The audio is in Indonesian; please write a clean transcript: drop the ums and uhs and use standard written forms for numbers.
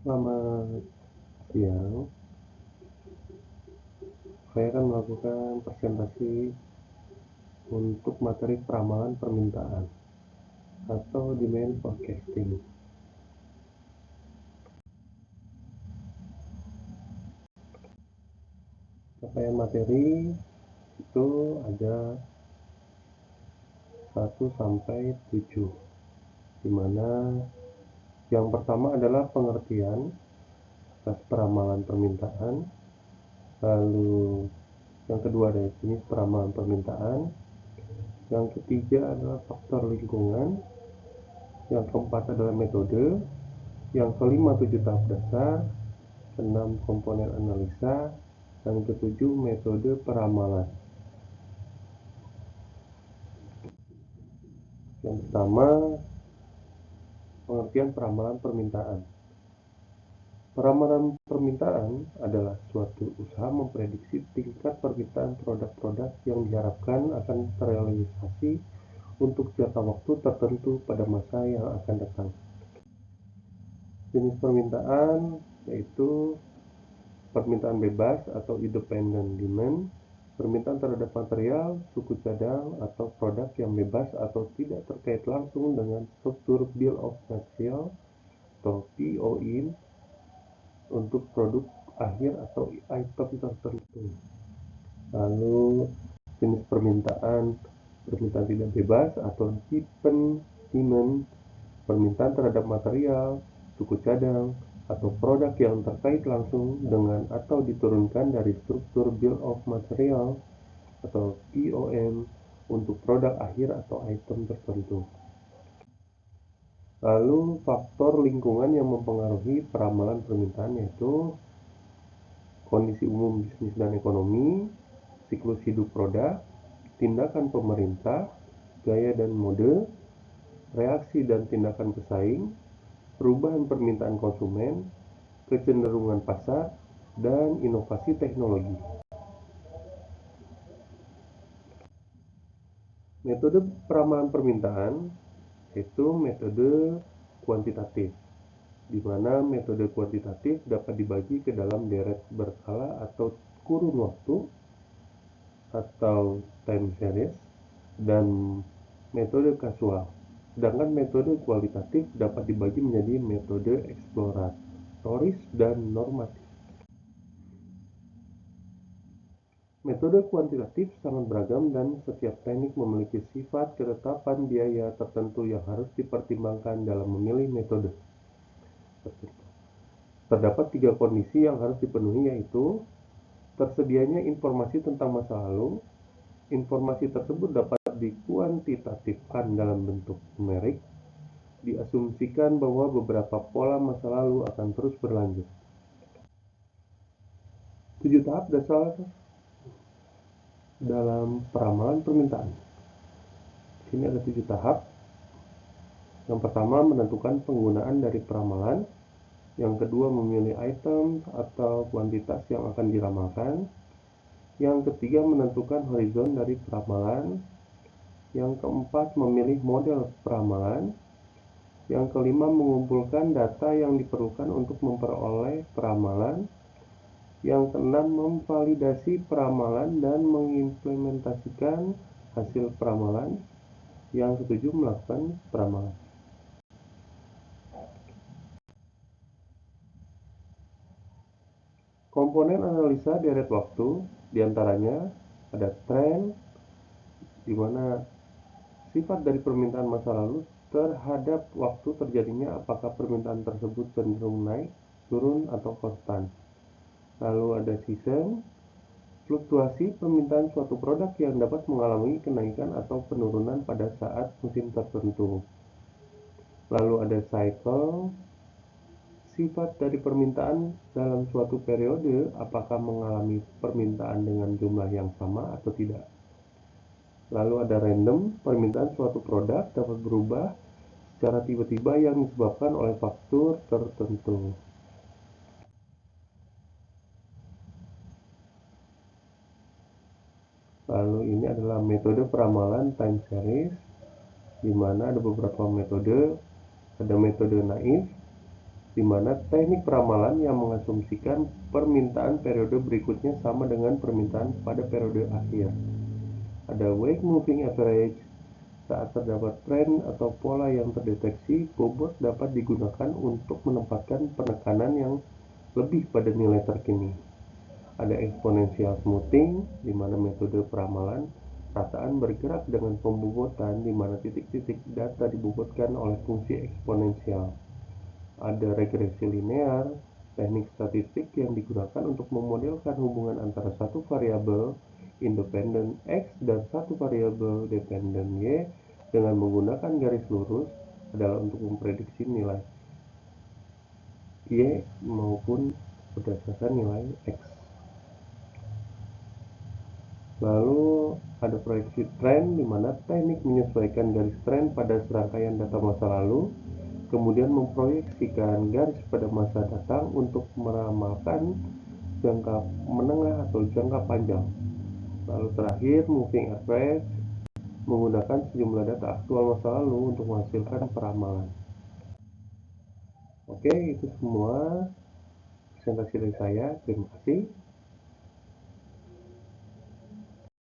Selamat siang, saya akan melakukan presentasi untuk materi peramalan permintaan atau demand forecasting. Capaian materi itu ada 1 sampai 7, di mana yang pertama adalah pengertian atas peramalan permintaan, lalu yang kedua ada jenis peramalan permintaan, yang ketiga adalah faktor lingkungan, yang keempat adalah metode, yang kelima 7 tahap dasar, keenam komponen analisa, dan ketujuh metode peramalan. Yang pertama, pengertian peramalan permintaan. Peramalan permintaan adalah suatu usaha memprediksi tingkat permintaan produk-produk yang diharapkan akan terrealisasi untuk jangka waktu tertentu pada masa yang akan datang. Jenis permintaan yaitu permintaan bebas atau independent demand, permintaan terhadap material, suku cadang, atau produk yang bebas atau tidak terkait langsung dengan struktur Bill of Material atau POM untuk produk akhir atau item tertentu. Lalu jenis permintaan tidak bebas atau dependent demand, permintaan terhadap material, suku cadang, atau produk yang terkait langsung dengan atau diturunkan dari struktur Bill of Material atau POM untuk produk akhir atau item tertentu. Lalu faktor lingkungan yang mempengaruhi peramalan permintaan yaitu kondisi umum bisnis dan ekonomi, siklus hidup produk, tindakan pemerintah, gaya dan mode, reaksi dan tindakan pesaing, perubahan permintaan konsumen, kecenderungan pasar, dan inovasi teknologi. Metode peramalan permintaan yaitu metode kuantitatif, di mana metode kuantitatif dapat dibagi ke dalam deret berkala atau kurun waktu atau time series, dan metode kasual. Sedangkan metode kualitatif dapat dibagi menjadi metode eksploratoris dan normatif. Metode kuantitatif sangat beragam dan setiap teknik memiliki sifat ketetapan biaya tertentu yang harus dipertimbangkan dalam memilih metode. Terdapat 3 kondisi yang harus dipenuhi, yaitu tersedianya informasi tentang masa lalu. Informasi tersebut dapat dikuantitatifkan dalam bentuk numerik. Diasumsikan bahwa beberapa pola masa lalu akan terus berlanjut. 7 tahap dasar dalam peramalan permintaan. Sini ada 7 tahap. Yang pertama, menentukan penggunaan dari peramalan. Yang kedua, memilih item atau kuantitas yang akan diramalkan. Yang ketiga, menentukan horizon dari peramalan. Yang keempat, memilih model peramalan. Yang kelima, mengumpulkan data yang diperlukan untuk memperoleh peramalan. Yang keenam, memvalidasi peramalan dan mengimplementasikan hasil peramalan. Yang ketujuh, melakukan peramalan. Komponen analisa deret waktu, diantaranya ada tren, di mana sifat dari permintaan masa lalu terhadap waktu terjadinya, apakah permintaan tersebut cenderung naik, turun, atau konstan. Lalu ada season, fluktuasi permintaan suatu produk yang dapat mengalami kenaikan atau penurunan pada saat musim tertentu. Lalu ada cycle, sifat dari permintaan dalam suatu periode, apakah mengalami permintaan dengan jumlah yang sama atau tidak. Lalu ada random, permintaan suatu produk dapat berubah secara tiba-tiba yang disebabkan oleh faktor tertentu. Lalu ini adalah metode peramalan time series, di mana ada beberapa metode. Ada metode naif, di mana teknik peramalan yang mengasumsikan permintaan periode berikutnya sama dengan permintaan pada periode akhir. Ada Week Moving Average. Saat terdapat tren atau pola yang terdeteksi, bobot dapat digunakan untuk menempatkan penekanan yang lebih pada nilai terkini. Ada Exponential Smoothing, di mana metode peramalan rataan bergerak dengan pembobotan di mana titik-titik data dibobotkan oleh fungsi eksponensial. Ada regresi linear, teknik statistik yang digunakan untuk memodelkan hubungan antara satu variabel independen X dan satu variabel dependen Y dengan menggunakan garis lurus adalah untuk memprediksi nilai Y maupun berdasarkan nilai X. Lalu ada proyeksi tren, di mana teknik menyesuaikan garis tren pada serangkaian data masa lalu, kemudian memproyeksikan garis pada masa datang untuk meramalkan jangka menengah atau jangka panjang. Lalu terakhir, moving average, menggunakan sejumlah data aktual masa lalu untuk menghasilkan peramalan. Oke, itu semua presentasi dari saya. Terima kasih.